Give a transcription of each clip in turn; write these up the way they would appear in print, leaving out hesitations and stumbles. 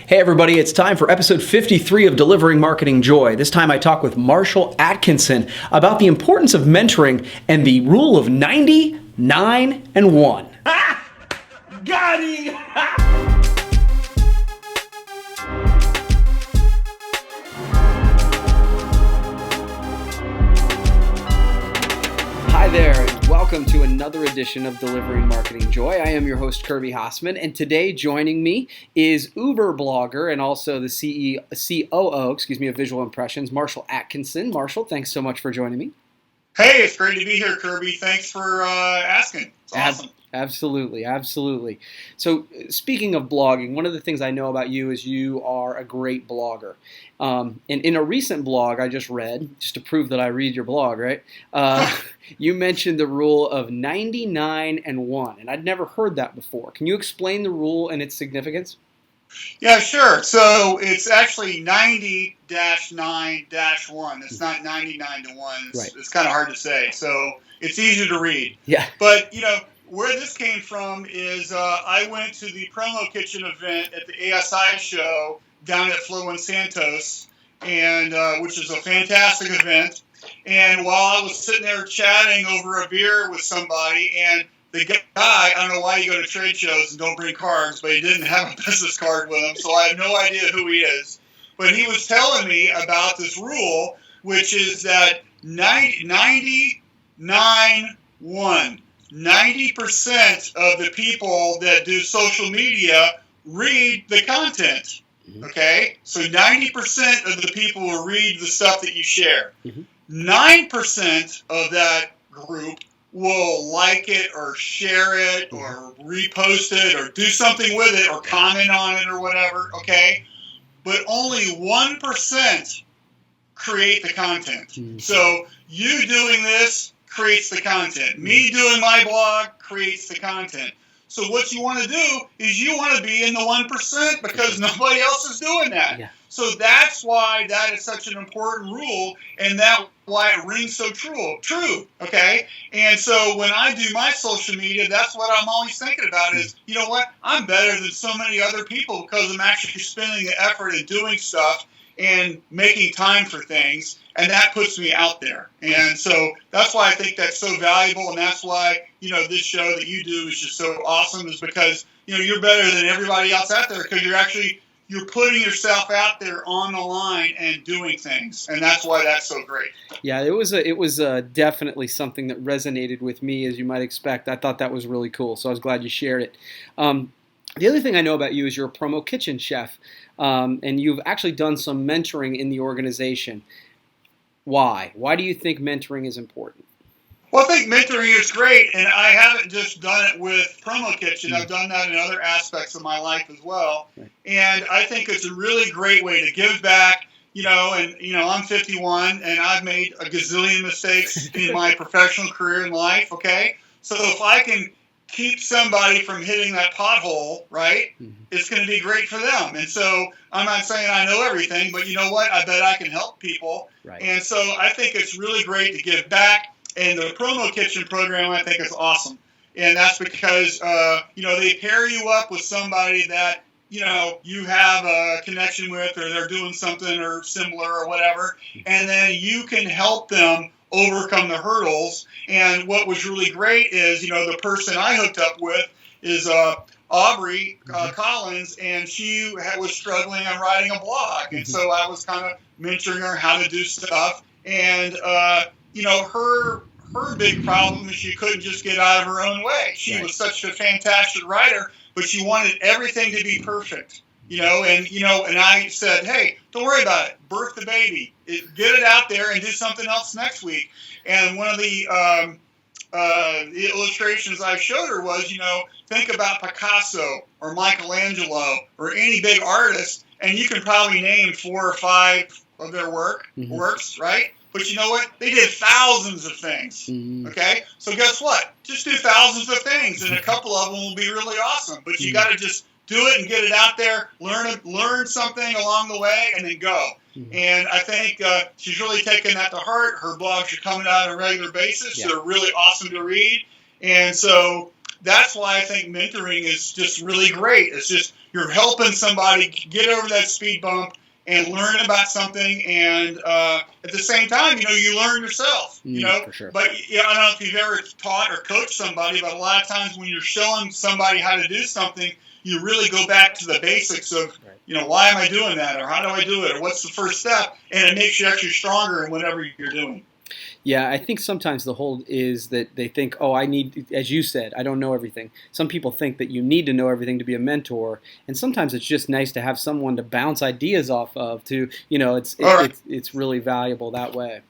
Hey everybody, it's time for episode 53 of Delivering Marketing Joy. This time I talk with Marshall Atkinson about the importance of mentoring and the rule of 90, 9, and 1. Got him! Hi there, and welcome to another edition of Delivering Marketing Joy. I am your host, Kirby Hasseman, and today joining me is Uber blogger and also the COO of Visual Impressions, Marshall Atkinson. Marshall, thanks so much for joining me. Hey, it's great to be here, Kirby. Thanks for asking. It's awesome. Absolutely. So speaking of blogging, one of the things I know about you is you are a great blogger. And in a recent blog I just read, just to prove that I read your blog, right? You mentioned the rule of 99 and 1, and I'd never heard that before. Can you explain the rule and its significance? Yeah, sure. So it's actually 90-9-1. It's not 99 to 1. It's kind of hard to say. So it's easier to read. Yeah. But, where this came from is I went to the Promo Kitchen event at the ASI show down at Flow and Santos, and which is a fantastic event. And while I was sitting there chatting over a beer with somebody, and the guy, I don't know why you go to trade shows and don't bring cards, but he didn't have a business card with him, so I have no idea who he is. But he was telling me about this rule, which is that 90-9-1. 90% of the people that do social media read the content, okay? So 90% of the people will read the stuff that you share. 9% of that group will like it or share it or repost it or do something with it or comment on it or whatever, okay? But only 1% create the content. So you doing this creates the content. Me doing my blog creates the content. So what you want to do is you want to be in the 1% because nobody else is doing that. Yeah. So that's why that is such an important rule, and that's why it rings so true, okay? And so when I do my social media, that's what I'm always thinking about is, you know what? I'm better than so many other people because I'm actually spending the effort and doing stuff and making time for things, and that puts me out there. And so that's why I think that's so valuable, and that's why, this show that you do is just so awesome, is because, you're better than everybody else out there because you're putting yourself out there on the line and doing things, and that's why that's so great. Yeah, it was definitely something that resonated with me, as you might expect. I thought that was really cool, so I was glad you shared it. The other thing I know about you is you're a Promo Kitchen chef, and you've actually done some mentoring in the organization. Why? Why do you think mentoring is important? Well, I think mentoring is great, and I haven't just done it with Promo Kitchen. I've done that in other aspects of my life as well, and I think it's a really great way to give back. I'm 51, and I've made a gazillion mistakes in my professional career and life, okay? So if I can keep somebody from hitting that pothole, right, it's going to be great for them. And so I'm not saying I know everything, but you know what? I bet I can help people. Right. And so I think it's really great to give back. And the Promo Kitchen program, I think, is awesome. And that's because, they pair you up with somebody that, you have a connection with, or they're doing something or similar or whatever. And then you can help them overcome the hurdles. And what was really great is, the person I hooked up with is Aubrey Collins, and she was struggling on writing a blog. And so I was kind of mentoring her how to do stuff. And, her big problem is she couldn't just get out of her own way. She was such a fantastic writer, but she wanted everything to be perfect. And I said, hey, don't worry about it. Birth the baby. Get it out there and do something else next week. And one of the illustrations I showed her was, think about Picasso or Michelangelo or any big artist, and you can probably name 4 or 5 of their works, right? But you know what? They did thousands of things, okay? So guess what? Just do thousands of things, and a couple of them will be really awesome. But you got to just do it and get it out there, learn something along the way, and then go. And I think she's really taken that to heart. Her blogs are coming out on a regular basis. They're really awesome to read. And so that's why I think mentoring is just really great. It's just you're helping somebody get over that speed bump and learn about something, and at the same time, you learn yourself. For sure. But I don't know if you've ever taught or coached somebody, but a lot of times when you're showing somebody how to do something, you really go back to the basics of, why am I doing that, or how do I do it, or what's the first step, and it makes you actually stronger in whatever you're doing. Yeah, I think sometimes the hold is that they think, oh, I need, as you said, I don't know everything. Some people think that you need to know everything to be a mentor, and sometimes it's just nice to have someone to bounce ideas off of. It's really valuable that way.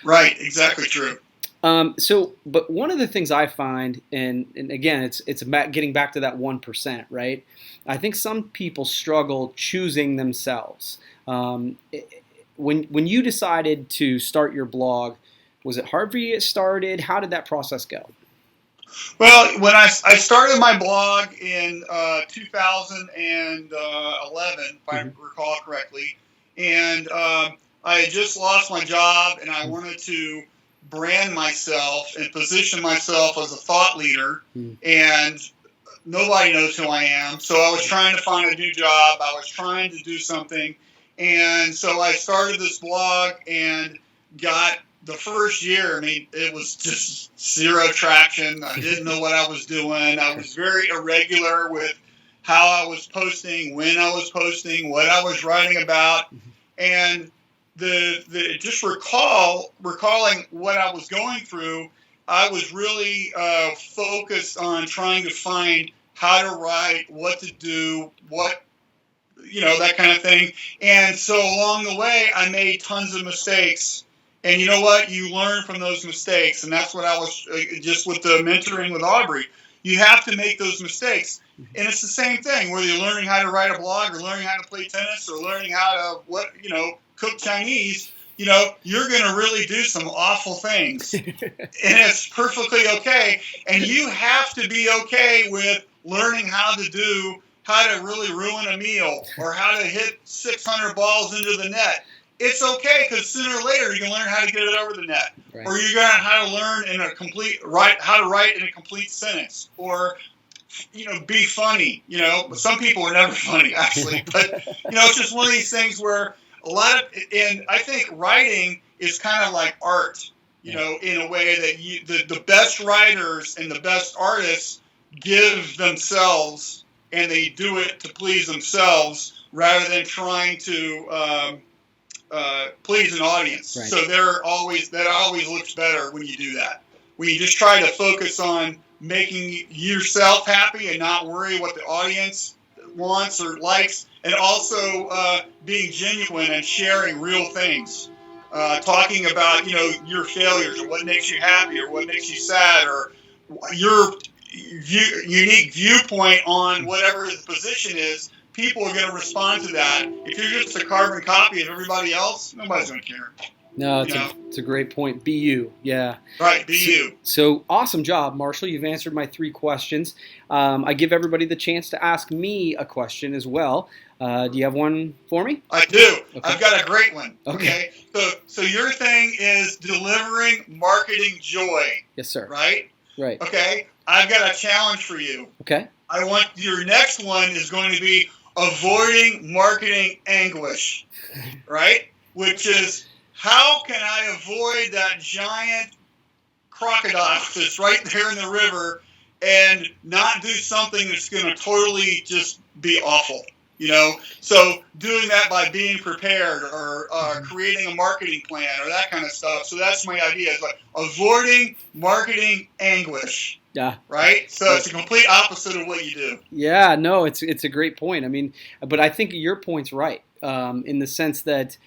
Right, exactly true. But one of the things I find, and again, it's about getting back to that 1%, right? I think some people struggle choosing themselves. When you decided to start your blog, was it hard for you to get started? How did that process go? Well, when I started my blog in 2011, if I recall correctly, and I had just lost my job, and I wanted to brand myself and position myself as a thought leader, and nobody knows who I am. So I was trying to find a new job. I was trying to do something. And so I started this blog and got the first year, it was just zero traction. I didn't know what I was doing. I was very irregular with how I was posting, when I was posting, what I was writing about. And just recalling what I was going through, I was really focused on trying to find how to write, what to do, that kind of thing. And so along the way, I made tons of mistakes. And you know what? You learn from those mistakes. And that's what I was just with the mentoring with Aubrey. You have to make those mistakes. And it's the same thing, whether you're learning how to write a blog or learning how to play tennis or learning how to, cook Chinese, you're going to really do some awful things. And it's perfectly okay. And you have to be okay with learning how to really ruin a meal or how to hit 600 balls into the net. It's okay, because sooner or later you're going to learn how to get it over the net. Right. Or you're going to how to learn how to write in a complete sentence, or be funny. Some people are never funny, actually, but it's just one of these things where and I think writing is kind of like art, in a way that the best writers and the best artists give themselves, and they do it to please themselves rather than trying to please an audience. Right. So that always looks better when you do that. When you just try to focus on making yourself happy and not worry what the audience wants or likes, and also being genuine and sharing real things, talking about your failures, or what makes you happy, or what makes you sad, or your unique viewpoint on whatever the position is. People are going to respond to that. If you're just a carbon copy of everybody else, nobody's going to care. No, it's a great point. Be you. Yeah. Right, be you. So awesome job, Marshall. You've answered my 3 questions. I give everybody the chance to ask me a question as well. Do you have one for me? I do. Okay. I've got a great one. Okay. So your thing is delivering marketing joy. Yes, sir. Right? Right. Okay. I've got a challenge for you. Okay. I want your next one is going to be avoiding marketing anguish. Right? Which is, how can I avoid that giant crocodile that's right there in the river and not do something that's going to totally just be awful? So doing that by being prepared, or creating a marketing plan, or that kind of stuff. So that's my idea, is like avoiding marketing anguish. Yeah. Right? So it's a complete opposite of what you do. Yeah, no, it's a great point. But I think your point's right, in the sense that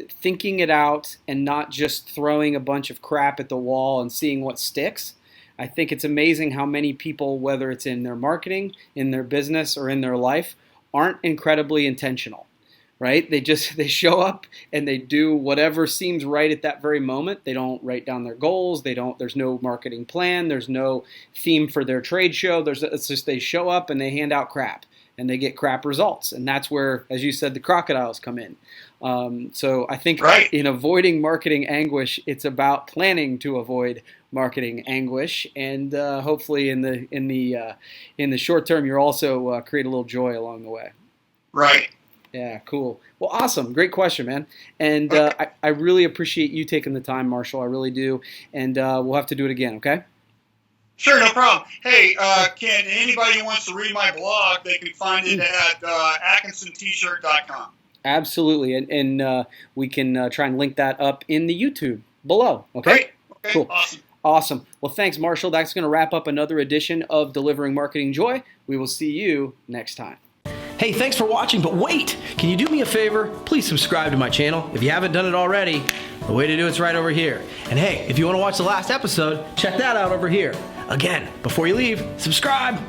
thinking it out and not just throwing a bunch of crap at the wall and seeing what sticks. I think it's amazing how many people, whether it's in their marketing, in their business, or in their life, aren't incredibly intentional, right? They show up and they do whatever seems right at that very moment. They don't write down their goals. There's no marketing plan. There's no theme for their trade show. It's just they show up and they hand out crap and they get crap results. And that's where, as you said, the crocodiles come in. So I think in avoiding marketing anguish, it's about planning to avoid marketing anguish, and hopefully in the short term, you'll also create a little joy along the way. Right. Yeah, cool. Well, awesome. Great question, man. And I really appreciate you taking the time, Marshall. I really do. And we'll have to do it again, okay? Sure, no problem. Hey, can anybody who wants to read my blog, they can find it at AtkinsonT-shirt.com. Absolutely. And we can try and link that up in the YouTube below, okay? Great. Okay, cool. Awesome. Awesome. Well, thanks, Marshall. That's going to wrap up another edition of Delivering Marketing Joy. We will see you next time. Hey, thanks for watching, but wait! Can you do me a favor? Please subscribe to my channel. If you haven't done it already, the way to do it's right over here. And hey, if you want to watch the last episode, check that out over here. Again, before you leave, subscribe!